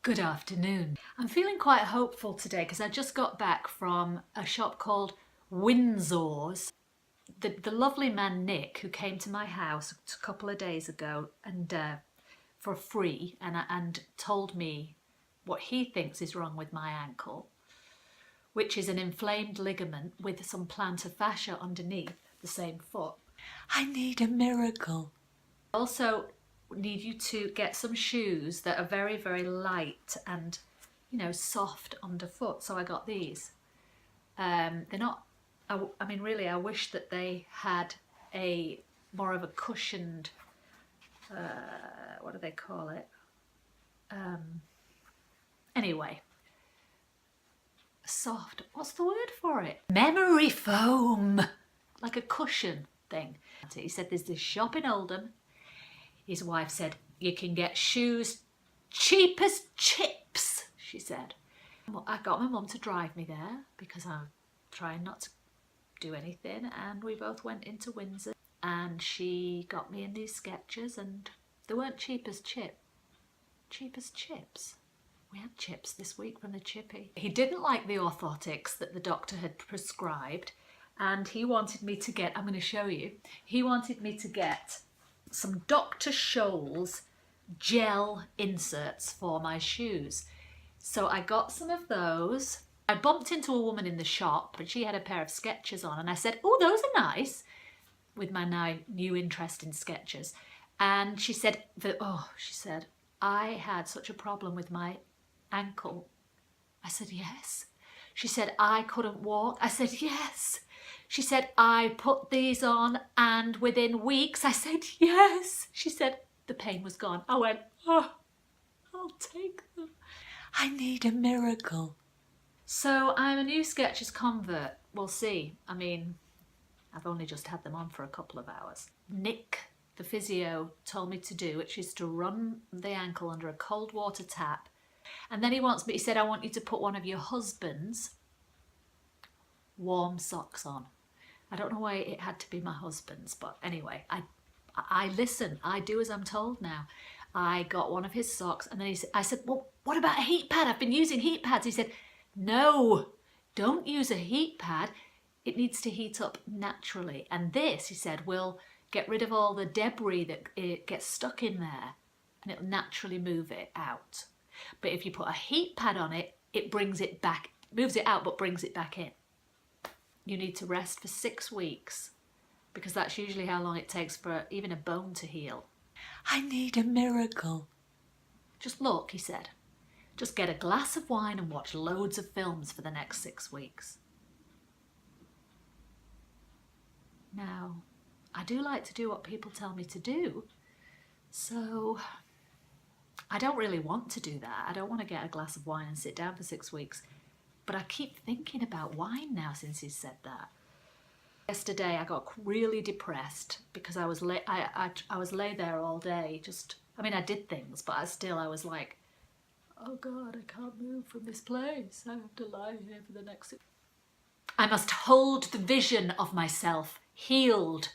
Good afternoon. I'm feeling quite hopeful today because I just got back from a shop called Windsor's. The lovely man Nick, who came to my house a couple of days ago and for free and told me what he thinks is wrong with my ankle, which is an inflamed ligament with some plantar fascia underneath the same foot. I need a miracle. Also need you to get some shoes that are very, very light and, soft underfoot. So I got these. They're not, I mean, really, I wish that they had a more of a cushioned, what do they call it? Anyway, soft, what's the word for it? Memory foam, like a cushion thing. He said there's this shop in Oldham. His wife said, you can get shoes cheap as chips, she said. I got my mum to drive me there because I'm trying not to do anything, and we both went into Windsor and she got me in these Skechers, and they weren't cheap as chips. We had chips this week from the chippy. He didn't like the orthotics that the doctor had prescribed, and he wanted me to get, I'm going to show you, he wanted me to get some Dr. Scholl's gel inserts for my shoes. So I got some of those. I bumped into a woman in the shop and she had a pair of Skechers on, and I said, oh, those are nice, with my new interest in Skechers. And she said, I had such a problem with my ankle. I said, yes. She said, I couldn't walk. I said, yes. She said, I put these on and within weeks, I said, yes. She said, the pain was gone. I went, oh, I'll take them. I need a miracle. So I'm a new Skechers convert. We'll see. I mean, I've only just had them on for a couple of hours. Nick, the physio, told me to do, which is to run the ankle under a cold water tap. And then he said, I want you to put one of your husband's warm socks on. I don't know why it had to be my husband's, but anyway, I listen. I do as I'm told now. I got one of his socks, and then I said, well, what about a heat pad? I've been using heat pads. He said, no, don't use a heat pad. It needs to heat up naturally. And this, he said, will get rid of all the debris that it gets stuck in there, and it'll naturally move it out. But if you put a heat pad on it, it brings it back, moves it out, but brings it back in. You need to rest for 6 weeks, because that's usually how long it takes for even a bone to heal. I need a miracle. Just look, he said. Just get a glass of wine and watch loads of films for the next 6 weeks. Now, I do like to do what people tell me to do, so I don't really want to do that. I don't want to get a glass of wine and sit down for 6 weeks. But I keep thinking about wine now since he said that. Yesterday I got really depressed because I was lay there all day. I did things, but I was like, oh God, I can't move from this place. I have to lie here for the next 6 weeks. I must hold the vision of myself healed,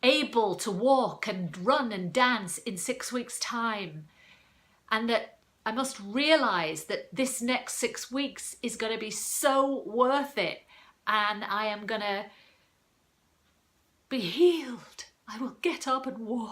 able to walk and run and dance in 6 weeks' time, and that I must realise that this next 6 weeks is going to be so worth it, and I am going to be healed. I will get up and walk.